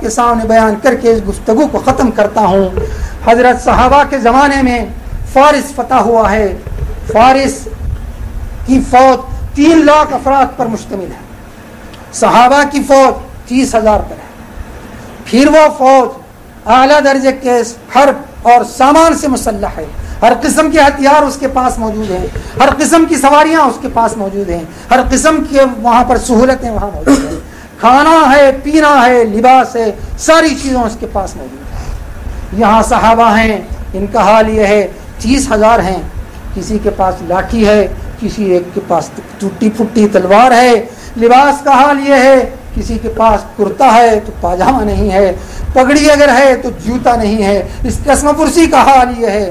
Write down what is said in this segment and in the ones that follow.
کے سامنے بیان کر کے اس گفتگو کو ختم کرتا ہوں. حضرت صحابہ کے زمانے میں فارس فتح ہوا ہے. فارس کی فوج 3 لاکھ افراد پر مشتمل ہے. صحابہ کی فوج 30,000 پر ہے. پھر وہ فوج اعلیٰ درجے کے حرب اور سامان سے مسلح ہے. ہر قسم کے ہتھیار اس کے پاس موجود ہیں, ہر قسم کی سواریاں اس کے پاس موجود ہیں, ہر قسم کے وہاں پر سہولتیں وہاں موجود ہیں. کھانا ہے, پینا ہے, لباس ہے, ساری چیزیں اس کے پاس موجود ہیں. یہاں صحابہ ہیں, ان کا حال یہ ہے 30,000 ہیں. کسی کے پاس لاٹھی ہے, کسی ایک کے پاس ٹوٹی پھوٹی تلوار ہے. لباس کا حال یہ ہے, کسی کے پاس کرتا ہے تو پاجامہ نہیں ہے, پگڑی اگر ہے تو جوتا نہیں ہے. اس قسم پرسی کا حال یہ ہے.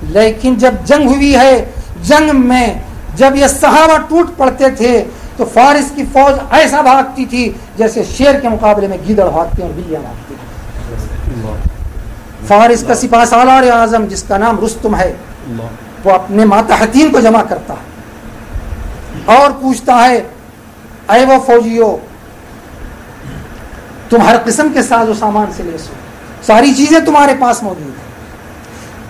لیکن جب جنگ ہوئی ہے, جنگ میں جب یہ صحابہ ٹوٹ پڑتے تھے تو فارس کی فوج ایسا بھاگتی تھی جیسے شیر کے مقابلے میں گیدڑ بھاگتے اور بلیاں بھاگتی. فارس کا سپاہ سالار اعظم جس کا نام رستم ہے, وہ اپنے ماتحتین کو جمع کرتا ہے اور پوچھتا ہے, اے وہ فوجیو, تم ہر قسم کے ساز و سامان سے لیس ہو, ساری چیزیں تمہارے پاس موجود ہیں.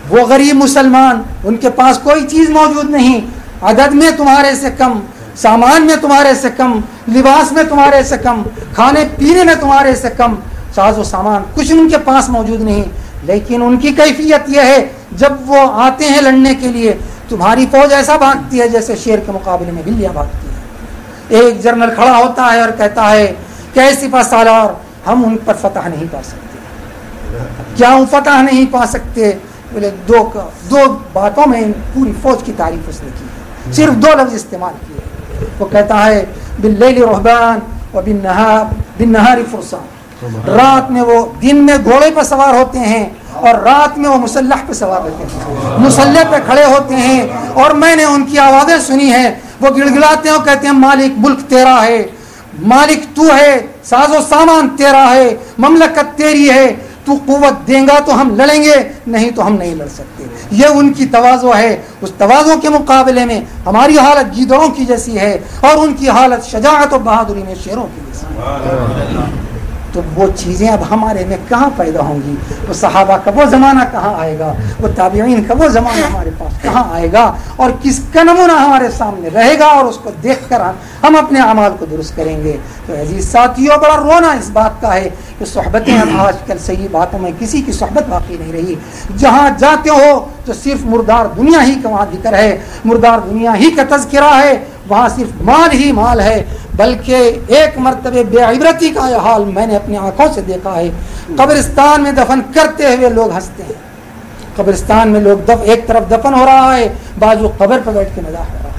وہ غریب مسلمان, ان کے پاس کوئی چیز موجود نہیں, عدد میں تمہارے سے کم, سامان میں تمہارے سے کم, لباس میں تمہارے سے کم, کھانے پینے میں تمہارے سے کم, ساز و سامان کچھ ان کے پاس موجود نہیں. لیکن ان کی کیفیت یہ ہے, جب وہ آتے ہیں لڑنے کے لیے, تمہاری فوج ایسا بھاگتی ہے جیسے شیر کے مقابلے میں بلیاں بھاگتی ہیں. ایک جنرل کھڑا ہوتا ہے اور کہتا ہے کہ اے سپاہ سالار, ہم ان پر فتح نہیں پا سکتے. کیا فتح نہیں پا سکتے؟ بولے دو باتوں میں پوری فوج کی تعریف اس نے کی ہے, صرف 2 لفظ استعمال کیے. وہ کہتا ہے باللیل رہبان و بالنہار فرسان. رات میں وہ, دن میں گھوڑے پر سوار ہوتے ہیں اور رات میں وہ مسلح پہ سوار ہوتے ہیں, مسلح پہ کھڑے ہوتے ہیں. اور میں نے ان کی آوازیں سنی ہیں, وہ گڑگڑاتے ہیں اور کہتے ہیں مالک ملک تیرا ہے, مالک تو ہے, ساز و سامان تیرا ہے, مملکت تیری ہے, تو قوت دیں گا تو ہم لڑیں گے, نہیں تو ہم نہیں لڑ سکتے. یہ ان کی تواضع ہے. اس تواضع کے مقابلے میں ہماری حالت گیدڑوں کی جیسی ہے اور ان کی حالت شجاعت و بہادری میں شیروں کی جیسی ہے. تو وہ چیزیں اب ہمارے میں کہاں پیدا ہوں گی؟ وہ صحابہ کا وہ زمانہ کہاں آئے گا؟ وہ تابعین کا وہ زمانہ ہمارے پاس کہاں آئے گا؟ اور کس کا نمونہ ہمارے سامنے رہے گا اور اس کو دیکھ کر ہم اپنے اعمال کو درست کریں گے؟ تو عزیز ساتھیوں, بڑا رونا اس بات کا ہے کہ صحبتیں اب آج کل صحیح باتوں میں کسی کی صحبت باقی نہیں رہی. جہاں جاتے ہو تو صرف مردار دنیا ہی کا وہاں ذکر ہے, مردار دنیا ہی کا تذکرہ ہے, وہاں صرف مال ہی مال ہے. بلکہ ایک مرتبہ بے عبرتی کا یہ حال میں نے اپنی آنکھوں سے دیکھا ہے. قبرستان میں دفن کرتے ہوئے لوگ ہنستے ہیں. قبرستان میں لوگ ایک طرف دفن ہو رہا ہے, بازو قبر پر بیٹھ کے مزاح ہو رہا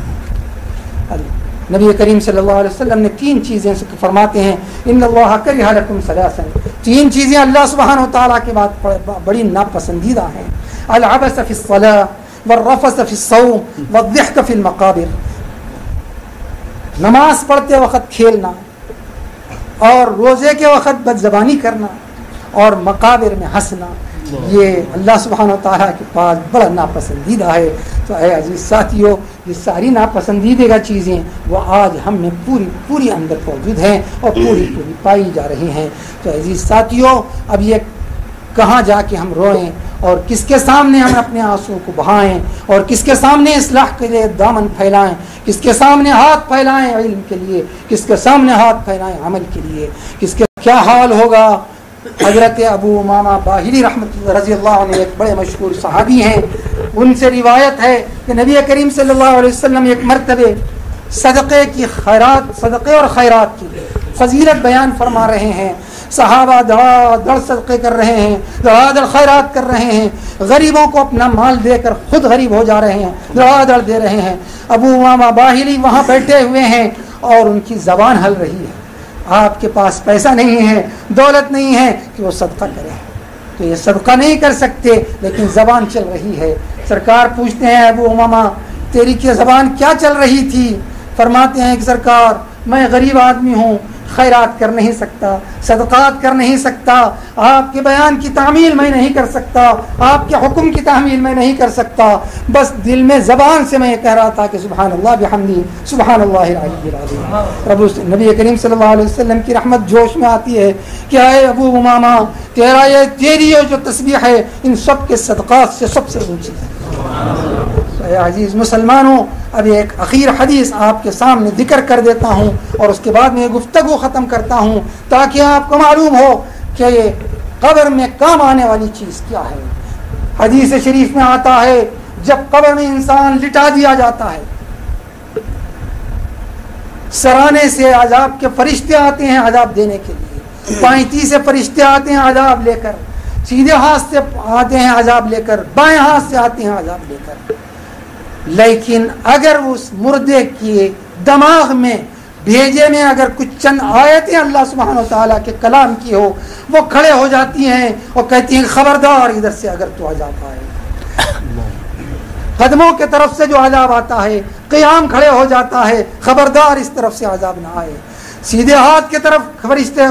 ہے. نبی کریم صلی اللہ علیہ وسلم نے 3 چیزیں فرماتے ہیں, ان اللہ کرہ لکم ثلاثا. 3 چیزیں اللہ سبحانہ و تعالیٰ کے بعد بڑی ناپسندیدہ ہیں. العبث فی الصلاۃ والرفث فی الصوم والضحک فی المقابر. نماز پڑھتے وقت کھیلنا اور روزے کے وقت بد زبانی کرنا اور مقابر میں ہنسنا, یہ اللہ سبحانہ و تعالیٰ کے پاس بڑا ناپسندیدہ ہے. تو اے عزیز ساتھیوں, یہ ساری ناپسندیدہ چیزیں وہ آج ہم میں پوری اندر موجود ہیں اور پوری پائی جا رہی ہیں. تو عزیز ساتھیوں, اب یہ کہاں جا کے ہم روئیں اور کس کے سامنے ہم اپنے آنسو کو بہائیں اور کس کے سامنے اصلاح کے لیے دامن پھیلائیں, کس کے سامنے ہاتھ پھیلائیں علم کے لیے, کس کے سامنے ہاتھ پھیلائیں عمل کے لیے, کس کے کیا حال ہوگا. حضرت ابو امامہ باہلی رحمۃ اللہ رضی اللہ عنہ ایک بڑے مشہور صحابی ہیں, ان سے روایت ہے کہ نبی کریم صلی اللہ علیہ وسلم ایک مرتبہ صدقے اور خیرات کی فضیلت بیان فرما رہے ہیں. صحابہ دڑا دڑ صدقے کر رہے ہیں, دڑا دڑ خیرات کر رہے ہیں, غریبوں کو اپنا مال دے کر خود غریب ہو جا رہے ہیں, دڑا دڑ دے رہے ہیں. ابو امامہ باہلی وہاں بیٹھے ہوئے ہیں اور ان کی زبان ہل رہی ہے. آپ کے پاس پیسہ نہیں ہے, دولت نہیں ہے کہ وہ صدقہ کریں, تو یہ صدقہ نہیں کر سکتے, لیکن زبان چل رہی ہے. سرکار پوچھتے ہیں ابو امامہ تیری کی زبان کیا چل رہی تھی؟ فرماتے ہیں کہ سرکار میں غریب آدمی ہوں, خیرات کر نہیں سکتا, صدقات کر نہیں سکتا, آپ کے بیان کی تعمیل میں نہیں کر سکتا, آپ کے حکم کی تعمیل میں نہیں کر سکتا, بس دل میں زبان سے میں یہ کہہ رہا تھا کہ سبحان اللہ بحمدہ سبحان اللہ العلی العظیم. نبی کریم صلی اللہ علیہ وسلم کی رحمت جوش میں آتی ہے کہ اے ابو امامہ, تیری جو تسبیح ہے ان سب کے صدقات سے سب سے اونچی ہے. اے عزیز مسلمانوں, اب ایک اخیر حدیث آپ کے سامنے ذکر کر دیتا ہوں اور اس کے بعد میں گفتگو ختم کرتا ہوں تاکہ آپ کو معلوم ہو کہ یہ قبر میں کام آنے والی چیز کیا ہے. حدیث شریف میں آتا ہے جب قبر میں انسان لٹا دیا جاتا ہے, سرانے سے عذاب کے فرشتے آتے ہیں عذاب دینے کے لیے, پائنتی سے فرشتے آتے ہیں عذاب لے کر, سیدھے ہاتھ سے آتے ہیں عذاب لے کر, بائیں ہاتھ سے آتے ہیں عذاب لے کر. لیکن اگر اس مردے کی دماغ میں بھیجے میں اگر کچھ چند آیتیں اللہ سبحانہ و تعالیٰ کے کلام کی ہو, وہ کھڑے ہو جاتی ہیں اور کہتی ہیں خبردار ادھر سے اگر تو عذاب آئے. قدموں کے طرف سے جو عذاب آتا ہے, قیام کھڑے ہو جاتا ہے, خبردار اس طرف سے عذاب نہ آئے. سیدھے ہاتھ کی طرف فرشتے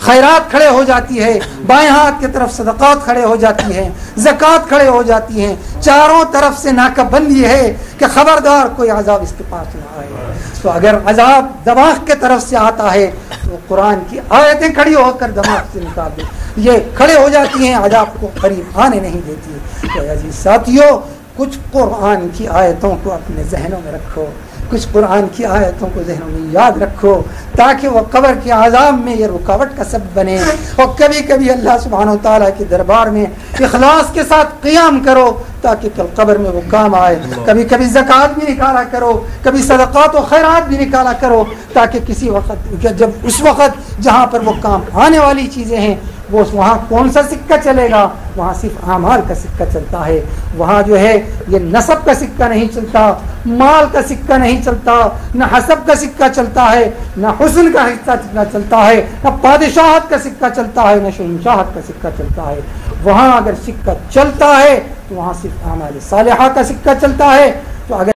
خیرات کھڑے ہو جاتی ہے, بائیں ہاتھ کی طرف صدقات کھڑے ہو جاتی ہیں, زکوٰۃ کھڑے ہو جاتی ہیں, چاروں طرف سے ناکہ بندی ہے کہ خبردار کوئی عذاب اس کے پاس نہ آئے. تو اگر عذاب دماغ کے طرف سے آتا ہے تو قرآن کی آیتیں کھڑی ہو کر دماغ سے نکال دے, یہ کھڑے ہو جاتی ہیں, عذاب کو قریب آنے نہیں دیتی. تو عزیز ساتھیوں, کچھ قرآن کی آیتوں کو اپنے ذہنوں میں رکھو, کچھ قرآن کی آیتوں کو ذہنوں میں یاد رکھو تاکہ وہ قبر کے عذاب میں یہ رکاوٹ کا سبب بنے. اور کبھی کبھی اللہ سبحانہ و تعالیٰ کے دربار میں اخلاص کے ساتھ قیام کرو تاکہ کل قبر میں وہ کام آئے. کبھی کبھی زکوٰۃ بھی نکالا کرو, کبھی صدقات و خیرات بھی نکالا کرو تاکہ کسی وقت جب اس وقت جہاں پر وہ کام آنے والی چیزیں ہیں وہ وہاں کون سا سکہ چلے گا, وہاں صرف اعمال کا سکہ چلتا ہے. وہاں جو ہے یہ نسب کا سکہ نہیں چلتا, مال کا سکہ نہیں چلتا, نہ حسب کا سکہ چلتا ہے, نہ حسن کا سکہ چلتا ہے, نہ بادشاہت کا سکہ چلتا ہے, نہ شہنشاہت کا سکہ چلتا ہے. وہاں اگر سکہ چلتا ہے تو وہاں صرف اعمال صالحہ کا سکہ چلتا ہے. تو اگر